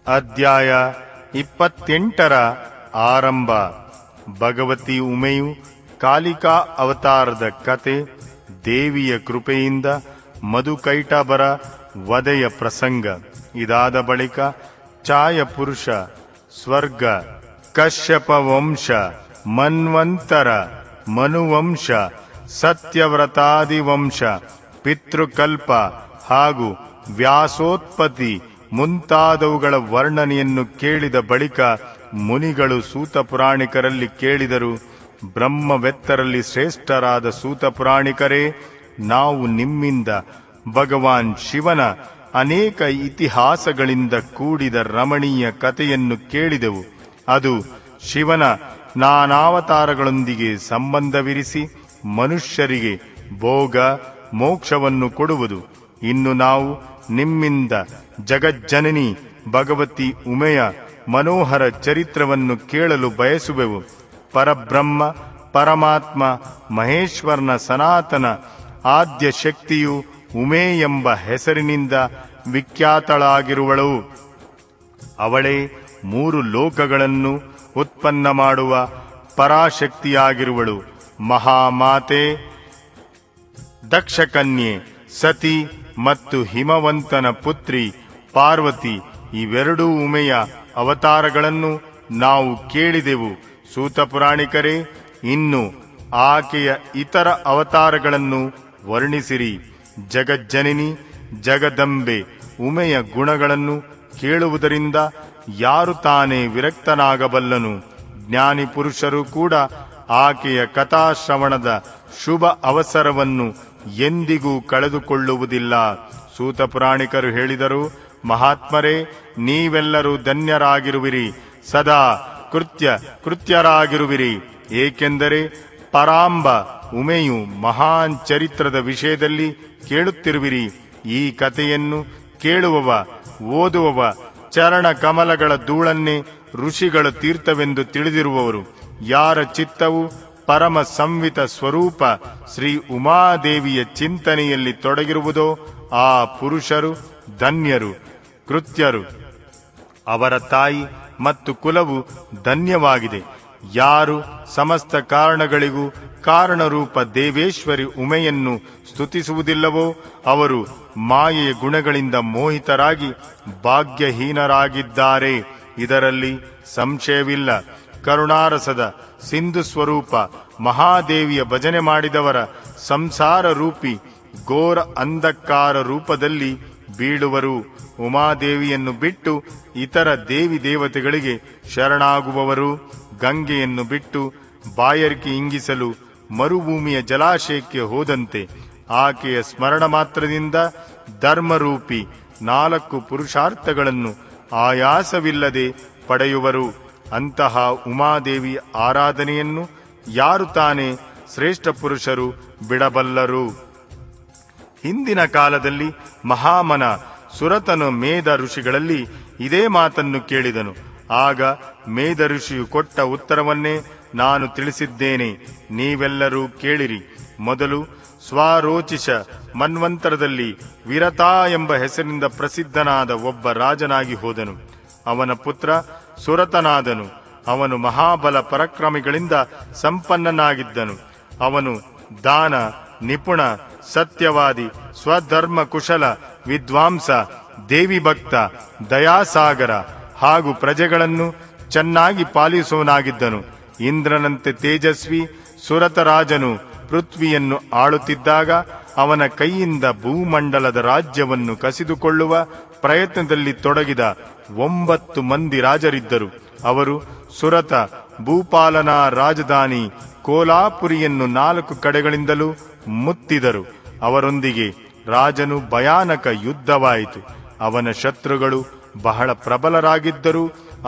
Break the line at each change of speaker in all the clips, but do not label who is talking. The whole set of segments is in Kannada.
ಅಧ್ಯಾಯ 28ರ ಆರಂಭ. ಭಗವತಿ ಉಮೆಯು ಕಾಲಿಕಾ ಅವತಾರದ ಕತೆ. ದೇವಿಯ ಕೃಪೆಯಿಂದ ಮಧುಕೈಟಭರ ವಧೆಯ ಪ್ರಸಂಗ. ಇದಾದ ಬಳಿಕ ಛಾಯ ಪುರುಷ, ಸ್ವರ್ಗ, ಕಶ್ಯಪ ವಂಶ, ಮನ್ವಂತರ, ಮನುವಂಶ, ಸತ್ಯವ್ರತಾದಿ ವಂಶ, ಪಿತೃಕಲ್ಪ ಹಾಗೂ ವ್ಯಾಸೋತ್ಪತ್ತಿ ಮುಂತಾದವುಗಳ ವರ್ಣನೆಯನ್ನು ಕೇಳಿದ ಬಳಿಕ ಮುನಿಗಳು ಸೂತ ಪುರಾಣಿಕರಲ್ಲಿ ಕೇಳಿದರು. ಬ್ರಹ್ಮವೆತ್ತರಲ್ಲಿ ಶ್ರೇಷ್ಠರಾದ ಸೂತ ಪುರಾಣಿಕರೇ, ನಾವು ನಿಮ್ಮಿಂದ ಭಗವಾನ್ ಶಿವನ ಅನೇಕ ಇತಿಹಾಸಗಳಿಂದ ಕೂಡಿದ ರಮಣೀಯ ಕಥೆಯನ್ನು ಕೇಳಿದೆವು. ಅದು ಶಿವನ ನಾನಾವತಾರಗಳೊಂದಿಗೆ ಸಂಬಂಧವಿರಿಸಿ ಮನುಷ್ಯರಿಗೆ ಭೋಗ ಮೋಕ್ಷವನ್ನು ಕೊಡುವುದು. ಇನ್ನು ನಾವು ನಿಮ್ಮಿಂದ ಜಗಜ್ಜನನಿ ಭಗವತಿ ಉಮೆಯ ಮನೋಹರ ಚರಿತ್ರವನ್ನು ಕೇಳಲು ಬಯಸುವೆವು. ಪರಬ್ರಹ್ಮ ಪರಮಾತ್ಮ ಮಹೇಶ್ವರನ ಸನಾತನ ಆದ್ಯ ಶಕ್ತಿಯು ಉಮೆ ಎಂಬ ಹೆಸರಿನಿಂದ ವಿಖ್ಯಾತಳಾಗಿರುವಳು. ಅವಳೇ 3 ಲೋಕಗಳನ್ನು ಉತ್ಪನ್ನ ಮಾಡುವ ಪರಾಶಕ್ತಿಯಾಗಿರುವಳು. ಮಹಾಮಾತೆ, ದಕ್ಷಕನ್ಯೆ, ಸತಿ ಮತ್ತು ಹಿಮವಂತನ ಪುತ್ರಿ ಪಾರ್ವತಿ, ಇವೆರಡೂ ಉಮೆಯ ಅವತಾರಗಳನ್ನು ನಾವು ಕೇಳಿದೆವು. ಸೂತ ಪುರಾಣಿಕರೇ, ಇನ್ನು ಆಕೆಯ ಇತರ ಅವತಾರಗಳನ್ನು ವರ್ಣಿಸಿರಿ. ಜಗಜ್ಜನನಿ ಜಗದಂಬೆ ಉಮೆಯ ಗುಣಗಳನ್ನು ಕೇಳುವುದರಿಂದ ಯಾರು ತಾನೇ ವಿರಕ್ತನಾಗಬಲ್ಲನು? ಜ್ಞಾನಿ ಪುರುಷರು ಕೂಡ ಆಕೆಯ ಕಥಾಶ್ರವಣದ ಶುಭ ಅವಸರವನ್ನು ಎಂದಿಗೂ ಕಳೆದುಕೊಳ್ಳುವುದಿಲ್ಲ. ಸೂತ ಪುರಾಣಿಕರು ಹೇಳಿದರು, ಮಹಾತ್ಮರೇ, ನೀವೆಲ್ಲರೂ ಧನ್ಯರಾಗಿರುವಿರಿ, ಸದಾ ಕೃತ್ಯರಾಗಿರುವಿರಿ. ಏಕೆಂದರೆ ಪರಾಂಬ ಉಮೆಯು ಮಹಾನ್ ಚರಿತ್ರದ ವಿಷಯದಲ್ಲಿ ಕೇಳುತ್ತಿರುವಿರಿ. ಈ ಕಥೆಯನ್ನು ಕೇಳುವವ ಓದುವವ ಚರಣ ಕಮಲಗಳ ಧೂಳನ್ನೇ ಋಷಿಗಳ ತೀರ್ಥವೆಂದು ತಿಳಿದಿರುವವರು. ಯಾರ ಚಿತ್ತವು ಪರಮ ಸಂವಿತ ಸ್ವರೂಪ ಶ್ರೀ ಉಮಾದೇವಿಯ ಚಿಂತನೆಯಲ್ಲಿ ತೊಡಗಿರುವುದೋ ಆ ಪುರುಷರು ಧನ್ಯರು, ಕೃತ್ಯರು. ಅವರ ತಾಯಿ ಮತ್ತು ಕುಲವು ಧನ್ಯವಾಗಿದೆ. ಯಾರು ಸಮಸ್ತ ಕಾರಣಗಳಿಗೂ ಕಾರಣರೂಪ ದೇವೇಶ್ವರಿ ಉಮೆಯನ್ನು ಸ್ತುತಿಸುವುದಿಲ್ಲವೋ ಅವರು ಮಾಯೆಯ ಗುಣಗಳಿಂದ ಮೋಹಿತರಾಗಿ ಭಾಗ್ಯಹೀನರಾಗಿದ್ದಾರೆ. ಇದರಲ್ಲಿ ಸಂಶಯವಿಲ್ಲ. ಕರುಣಾರಸದ ಸಿಂಧು ಸ್ವರೂಪ ಮಹಾದೇವಿಯ ಭಜನೆ ಮಾಡಿದವರ ಸಂಸಾರ ರೂಪಿ ಘೋರ ಅಂಧಕಾರ ರೂಪದಲ್ಲಿ ಬೀಳುವರು. ಉಮಾದೇವಿಯನ್ನು ಬಿಟ್ಟು ಇತರ ದೇವಿ ದೇವತೆಗಳಿಗೆ ಶರಣಾಗುವವರು. ಗಂಗೆಯನ್ನು ಬಿಟ್ಟು ಬಾಯಾರಿಕೆ ಇಂಗಿಸಲು ಮರುಭೂಮಿಯ ಜಲಾಶಯಕ್ಕೆ ಹೋದಂತೆ ಆಕೆಯ ಸ್ಮರಣ ಮಾತ್ರದಿಂದ ಧರ್ಮರೂಪಿ 4 ಪುರುಷಾರ್ಥಗಳನ್ನು ಆಯಾಸವಿಲ್ಲದೆ ಪಡೆಯುವರು. ಅಂತಹ ಉಮಾದೇವಿಯ ಆರಾಧನೆಯನ್ನು ಯಾರು ತಾನೇ ಶ್ರೇಷ್ಠ ಪುರುಷರು ಬಿಡಬಲ್ಲರು? ಹಿಂದಿನ ಕಾಲದಲ್ಲಿ ಮಹಾಮನ ಸುರತನು ಮೇಧ ಋಷಿಗಳಲ್ಲಿ ಇದೇ ಮಾತನ್ನು ಕೇಳಿದನು. ಆಗ ಮೇಧ ಋಷಿಯು ಕೊಟ್ಟ ಉತ್ತರವನ್ನೇ ನಾನು ತಿಳಿಸಿದ್ದೇನೆ, ನೀವೆಲ್ಲರೂ ಕೇಳಿರಿ. ಮೊದಲು ಸ್ವರೋಚಿಷ ಮನ್ವಂತರದಲ್ಲಿ ವಿರತ ಎಂಬ ಹೆಸರಿನಿಂದ ಪ್ರಸಿದ್ಧನಾದ ಒಬ್ಬ ರಾಜನಾಗಿ ಹೋದನು. ಅವನ ಪುತ್ರ ಸುರತನಾದನು. ಅವನು ಮಹಾಬಲ ಪರಾಕ್ರಮಿಗಳಿಂದ ಸಂಪನ್ನನಾಗಿದ್ದನು. ಅವನು ದಾನ ನಿಪುಣ, ಸತ್ಯವಾದಿ, ಸ್ವಧರ್ಮ ಕುಶಲ, ವಿದ್ವಾಂಸ, ದೇವಿ ಭಕ್ತ, ದಯಾಸಾಗರ ಹಾಗೂ ಪ್ರಜೆಗಳನ್ನು ಚೆನ್ನಾಗಿ ಪಾಲಿಸುವನಾಗಿದ್ದನು. ಇಂದ್ರನಂತೆ ತೇಜಸ್ವಿ ಸುರತರಾಜನು ಪೃಥ್ವಿಯನ್ನು ಆಳುತ್ತಿದ್ದಾಗ ಅವನ ಕೈಯಿಂದ ಭೂಮಂಡಲದ ರಾಜ್ಯವನ್ನು ಕಸಿದುಕೊಳ್ಳುವ ಪ್ರಯತ್ನದಲ್ಲಿ ತೊಡಗಿದ 9 ಮಂದಿ ರಾಜರಿದ್ದರು. ಅವರು ಸುರತ ಭೂಪಾಲನ ರಾಜಧಾನಿ ಕೋಲಾಪುರಿಯನ್ನು 4 ಕಡೆಗಳಿಂದಲೂ ಮುತ್ತಿದರು. ಅವರೊಂದಿಗೆ ರಾಜನು ಭಯಾನಕ ಯುದ್ಧವಾಯಿತು. ಅವನ ಶತ್ರುಗಳು ಬಹಳ ಪ್ರಬಲರಾಗಿದ್ದರು.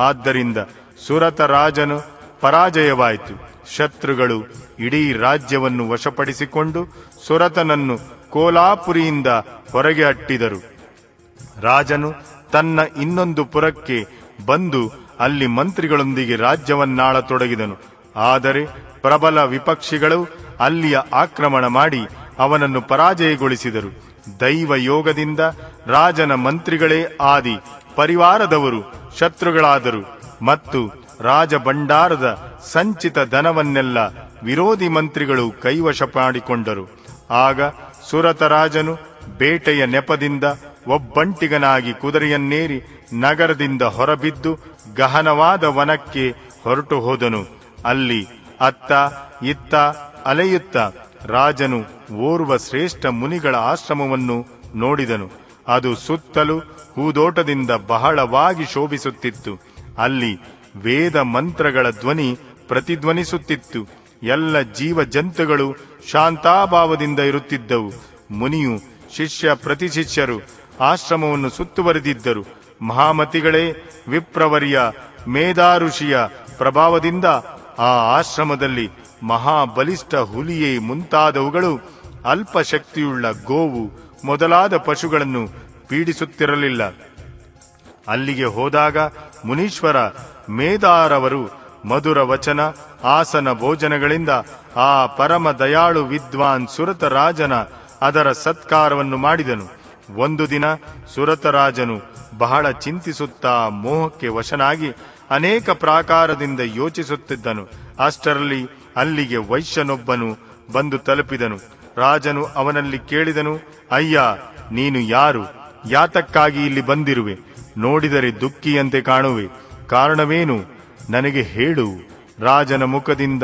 ಆದ್ದರಿಂದ ಸುರತ ರಾಜನು ಪರಾಜಯವಾಯಿತು. ಶತ್ರುಗಳು ಇಡೀ ರಾಜ್ಯವನ್ನು ವಶಪಡಿಸಿಕೊಂಡು ಸುರತನನ್ನು ಕೋಲಾಪುರಿಯಿಂದ ಹೊರಗೆ ಅಟ್ಟಿದರು. ರಾಜನು ತನ್ನ ಇನ್ನೊಂದು ಪುರಕ್ಕೆ ಬಂದು ಅಲ್ಲಿ ಮಂತ್ರಿಗಳೊಂದಿಗೆ ರಾಜ್ಯವನ್ನಾಳತೊಡಗಿದನು. ಆದರೆ ಪ್ರಬಲ ವಿಪಕ್ಷಿಗಳು ಅಲ್ಲಿಯ ಆಕ್ರಮಣ ಮಾಡಿ ಅವನನ್ನು ಪರಾಜಯಗೊಳಿಸಿದರು. ದೈವ ಯೋಗದಿಂದ ರಾಜನ ಮಂತ್ರಿಗಳೇ ಆದಿ ಪರಿವಾರದವರು ಶತ್ರುಗಳಾದರು ಮತ್ತು ರಾಜಭಂಡಾರದ ಸಂಚಿತ ಧನವನ್ನೆಲ್ಲ ವಿರೋಧಿ ಮಂತ್ರಿಗಳು ಕೈವಶ ಮಾಡಿಕೊಂಡರು. ಆಗ ಸುರತರಾಜನು ಬೇಟೆಯ ನೆಪದಿಂದ ಒಬ್ಬಂಟಿಗನಾಗಿ ಕುದುರೆಯನ್ನೇರಿ ನಗರದಿಂದ ಹೊರಬಿದ್ದು ಗಹನವಾದ ವನಕ್ಕೆ ಹೊರಟು ಹೋದನು. ಅಲ್ಲಿ ಅತ್ತ ಇತ್ತ ಅಲೆಯುತ್ತ ರಾಜನು ಓರ್ವ ಶ್ರೇಷ್ಠ ಮುನಿಗಳ ಆಶ್ರಮವನ್ನು ನೋಡಿದನು. ಅದು ಸುತ್ತಲೂ ಹೂದೋಟದಿಂದ ಬಹಳವಾಗಿ ಶೋಭಿಸುತ್ತಿತ್ತು. ಅಲ್ಲಿ ವೇದ ಮಂತ್ರಗಳ ಧ್ವನಿ ಪ್ರತಿಧ್ವನಿಸುತ್ತಿತ್ತು. ಎಲ್ಲ ಜೀವ ಜಂತುಗಳು ಶಾಂತಾಭಾವದಿಂದ ಇರುತ್ತಿದ್ದವು. ಮುನಿಯು ಶಿಷ್ಯ ಪ್ರತಿಶಿಷ್ಯರು ಆಶ್ರಮವನ್ನು ಸುತ್ತುವರಿದಿದ್ದರು. ಮಹಾಮತಿಗಳೇ, ವಿಪ್ರವರ್ಯ ಮೇಧಾಋಷಿಯ ಪ್ರಭಾವದಿಂದ ಆ ಆಶ್ರಮದಲ್ಲಿ ಮಹಾಬಲಿಷ್ಠ ಹುಲಿಯೇ ಮುಂತಾದವುಗಳು ಅಲ್ಪ ಶಕ್ತಿಯುಳ್ಳ ಗೋವು ಮೊದಲಾದ ಪಶುಗಳನ್ನು ಪೀಡಿಸುತ್ತಿರಲಿಲ್ಲ. ಅಲ್ಲಿಗೆ ಹೋದಾಗ ಮುನೀಶ್ವರ ಮೇಧಾರವರು ಮಧುರ ವಚನ ಆಸನ ಭೋಜನಗಳಿಂದ ಆ ಪರಮ ದಯಾಳು ವಿದ್ವಾನ್ ಸುರತರಾಜನ ಅದರ ಸತ್ಕಾರವನ್ನು ಮಾಡಿದನು. ಒಂದು ದಿನ ಸುರತರಾಜನು ಬಹಳ ಚಿಂತಿಸುತ್ತಾ ಮೋಹಕ್ಕೆ ವಶನಾಗಿ ಅನೇಕ ಪ್ರಾಕಾರದಿಂದ ಯೋಚಿಸುತ್ತಿದ್ದನು. ಅಷ್ಟರಲ್ಲಿ ಅಲ್ಲಿಗೆ ವೈಶ್ಯನೊಬ್ಬನು ಬಂದು ತಲುಪಿದನು. ರಾಜನು ಅವನಲ್ಲಿ ಕೇಳಿದನು, ಅಯ್ಯ, ನೀನು ಯಾರು? ಯಾತಕ್ಕಾಗಿ ಇಲ್ಲಿ ಬಂದಿರುವೆ? ನೋಡಿದರೆ ದುಃಖಿಯಂತೆ ಕಾಣುವೆ. ಕಾರಣವೇನು? ನನಗೆ ಹೇಳು. ರಾಜನ ಮುಖದಿಂದ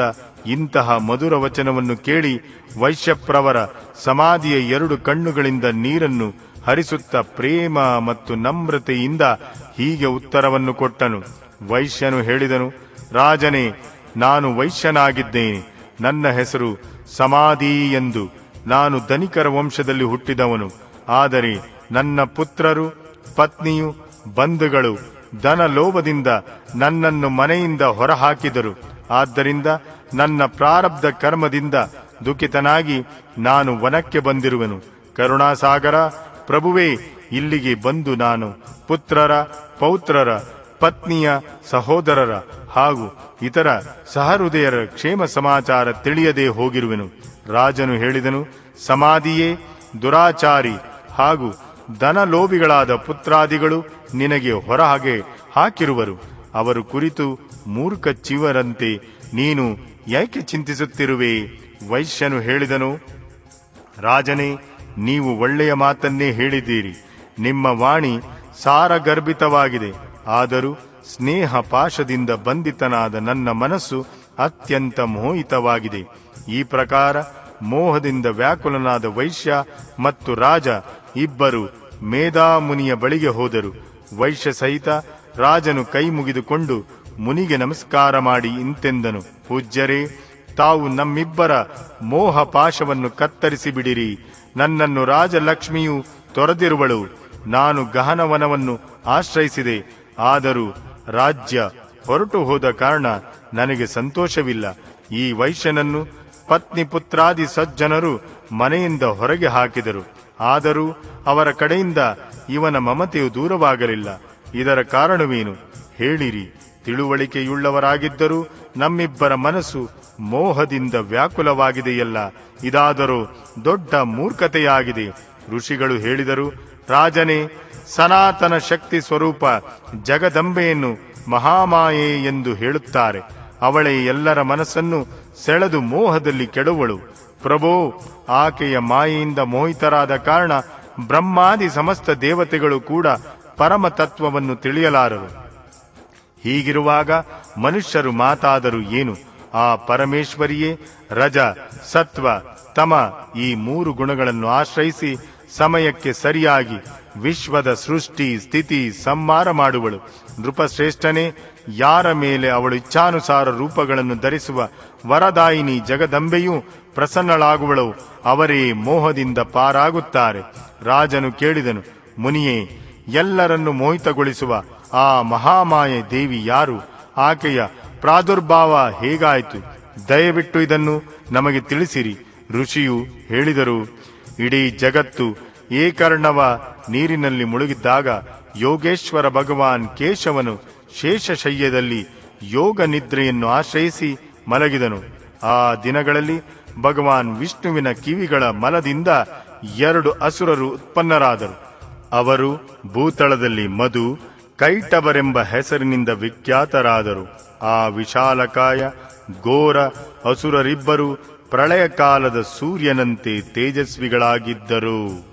ಇಂತಹ ಮಧುರ ವಚನವನ್ನು ಕೇಳಿ ವೈಶ್ಯಪ್ರವರ ಸಮಾಧಿಯ 2 ಕಣ್ಣುಗಳಿಂದ ನೀರನ್ನು ಹರಿಸುತ್ತಾ ಪ್ರೇಮ ಮತ್ತು ನಮ್ರತೆಯಿಂದ ಹೀಗೆ ಉತ್ತರವನ್ನು ಕೊಟ್ಟನು. ವೈಶ್ಯನು ಹೇಳಿದನು, ರಾಜನೇ, ನಾನು ವೈಶ್ಯನಾಗಿದ್ದೇನೆ. ನನ್ನ ಹೆಸರು ಸಮಾಧಿ ಎಂದು. ನಾನು ಧನಿಕರ ವಂಶದಲ್ಲಿ ಹುಟ್ಟಿದವನು. ಆದರೆ ನನ್ನ ಪುತ್ರರು, ಪತ್ನಿಯು, ಬಂಧುಗಳು ಧನ ಲೋಭದಿಂದ ನನ್ನನ್ನು ಮನೆಯಿಂದ ಹೊರಹಾಕಿದರು. ಆದ್ದರಿಂದ ನನ್ನ ಪ್ರಾರಬ್ಧ ಕರ್ಮದಿಂದ ದುಃಖಿತನಾಗಿ ನಾನು ವನಕ್ಕೆ ಬಂದಿರುವೆನು. ಕರುಣಾಸಾಗರ, ಪ್ರಭುವೇ, ಇಲ್ಲಿಗೆ ಬಂದು ನಾನು ಪುತ್ರರ, ಪೌತ್ರರ, ಪತ್ನಿಯ, ಸಹೋದರರ ಹಾಗೂ ಇತರ ಸಹೃದಯರ ಕ್ಷೇಮ ಸಮಾಚಾರ ತಿಳಿಯದೆ ಹೋಗಿರುವೆನು. ರಾಜನು ಹೇಳಿದನು, ಸಮಾಧಿಯೇ, ದುರಾಚಾರಿ ಹಾಗೂ ಧನಲೋಭಿಗಳಾದ ಪುತ್ರಾದಿಗಳು ನಿನಗೆ ಹೊರಹಾಗೆ ಹಾಕಿರುವರು. ಅವರು ಕುರಿತು ಮೂರ್ಖ ಚಿವರಂತೆ ನೀನು ಏಕೆ ಚಿಂತಿಸುತ್ತಿರುವೆ? ವೈಶ್ಯನು ಹೇಳಿದನು, ರಾಜನೇ, ನೀವು ಒಳ್ಳೆಯ ಮಾತನ್ನೇ ಹೇಳಿದ್ದೀರಿ. ನಿಮ್ಮ ವಾಣಿ ಸಾರಗರ್ಭಿತವಾಗಿದೆ. ಆದರೂ ಸ್ನೇಹ ಪಾಶದಿಂದ ಬಂಧಿತನಾದ ನನ್ನ ಮನಸ್ಸು ಅತ್ಯಂತ ಮೋಹಿತವಾಗಿದೆ. ಈ ಪ್ರಕಾರ ಮೋಹದಿಂದ ವ್ಯಾಕುಲನಾದ ವೈಶ್ಯ ಮತ್ತು ರಾಜ ಇಬ್ಬರು ಮೇಧಾಮುನಿಯ ಬಳಿಗೆ ಹೋದರು. ವೈಶ್ಯ ಸಹಿತ ರಾಜನು ಕೈ ಮುಗಿದುಕೊಂಡು ಮುನಿಗೆ ನಮಸ್ಕಾರ ಮಾಡಿ ಇಂತೆಂದನು, ಪೂಜ್ಯರೇ, ತಾವು ನಮ್ಮಿಬ್ಬರ ಮೋಹ ಪಾಶವನ್ನು ಕತ್ತರಿಸಿ ಬಿಡಿರಿ. ನನ್ನನ್ನು ರಾಜಲಕ್ಷ್ಮಿಯು ತೊರೆದಿರುವಳು. ನಾನು ಗಹನವನವನ್ನು ಆಶ್ರಯಿಸಿದೆ. ಆದರೂ ರಾಜ್ಯ ಹೊರಟು ಹೋದ ಕಾರಣ ನನಗೆ ಸಂತೋಷವಿಲ್ಲ. ಈ ವೈಶ್ಯನನ್ನು ಪತ್ನಿ ಪುತ್ರಾದಿ ಸಜ್ಜನರು ಮನೆಯಿಂದ ಹೊರಗೆ ಹಾಕಿದರು. ಆದರೂ ಅವರ ಕಡೆಯಿಂದ ಇವನ ಮಮತೆಯು ದೂರವಾಗಲಿಲ್ಲ. ಇದರ ಕಾರಣವೇನು? ಹೇಳಿರಿ. ತಿಳುವಳಿಕೆಯುಳ್ಳವರಾಗಿದ್ದರೂ ನಮ್ಮಿಬ್ಬರ ಮನಸ್ಸು ಮೋಹದಿಂದ ವ್ಯಾಕುಲವಾಗಿದೆಯಲ್ಲ. ಇದಾದರೂ ದೊಡ್ಡ ಮೂರ್ಖತೆಯಾಗಿದೆ. ಋಷಿಗಳು ಹೇಳಿದರು, ರಾಜನೇ, ಸನಾತನ ಶಕ್ತಿ ಸ್ವರೂಪ ಜಗದಂಬೆಯನ್ನು ಮಹಾಮಾಯೆ ಎಂದು ಹೇಳುತ್ತಾರೆ. ಅವಳೇ ಎಲ್ಲರ ಮನಸ್ಸನ್ನು ಸೆಳೆದು ಮೋಹದಲ್ಲಿ ಕೆಡುವಳು. ಪ್ರಭೋ, ಆಕೆಯ ಮಾಯೆಯಿಂದ ಮೋಹಿತರಾದ ಕಾರಣ ಬ್ರಹ್ಮಾದಿ ಸಮಸ್ತ ದೇವತೆಗಳು ಕೂಡ ಪರಮ ತತ್ವವನ್ನು ತಿಳಿಯಲಾರರು. ಹೀಗಿರುವಾಗ ಮನುಷ್ಯರು ಮಾತಾದರೂ ಏನು? ಆ ಪರಮೇಶ್ವರಿಯೇ ರಜ, ಸತ್ವ, ತಮ ಈ 3 ಗುಣಗಳನ್ನು ಆಶ್ರಯಿಸಿ ಸಮಯಕ್ಕೆ ಸರಿಯಾಗಿ ವಿಶ್ವದ ಸೃಷ್ಟಿ ಸ್ಥಿತಿ ಸಂಹಾರ ಮಾಡುವಳು. ನೃಪಶ್ರೇಷ್ಠನೇ, ಯಾರ ಮೇಲೆ ಅವಳು ಇಚ್ಛಾನುಸಾರ ರೂಪಗಳನ್ನು ಧರಿಸುವ ವರದಾಯಿನಿ ಜಗದಂಬೆಯೂ ಪ್ರಸನ್ನಳಾಗುವಳು, ಅವರೇ ಮೋಹದಿಂದ ಪಾರಾಗುತ್ತಾರೆ. ರಾಜನು ಕೇಳಿದನು, ಮುನಿಯೇ, ಎಲ್ಲರನ್ನು ಮೋಹಿತಗೊಳಿಸುವ ಆ ಮಹಾಮಾಯೆ ದೇವಿ ಯಾರು? ಆಕೆಯ ಪ್ರಾದುರ್ಭಾವ ಹೇಗಾಯಿತು? ದಯವಿಟ್ಟು ಇದನ್ನು ನಮಗೆ ತಿಳಿಸಿರಿ. ಋಷಿಯು ಹೇಳಿದರು, ಇಡೀ ಜಗತ್ತು ಏಕರ್ಣವ ನೀರಿನಲ್ಲಿ ಮುಳುಗಿದ್ದಾಗ ಯೋಗೇಶ್ವರ ಭಗವಾನ್ ಕೇಶವನು ಶೇಷಶಯ್ಯದಲ್ಲಿ ಯೋಗ ನಿದ್ರೆಯನ್ನು ಆಶ್ರಯಿಸಿ ಮಲಗಿದನು. ಆ ದಿನಗಳಲ್ಲಿ ಭಗವಾನ್ ವಿಷ್ಣುವಿನ ಕಿವಿಗಳ ಮಲದಿಂದ 2 ಅಸುರರು ಉತ್ಪನ್ನರಾದರು. ಅವರು ಭೂತಳದಲ್ಲಿ ಮಧು, ಕೈಟಬರೆಂಬ ಹೆಸರಿನಿಂದ ವಿಖ್ಯಾತರಾದರು. ಆ ವಿಶಾಲಕಾಯ ಘೋರ ಅಸುರರಿಬ್ಬರು ಪ್ರಳಯ ಕಾಲದ ಸೂರ್ಯನಂತೆ ತೇಜಸ್ವಿಗಳಾಗಿದ್ದರು.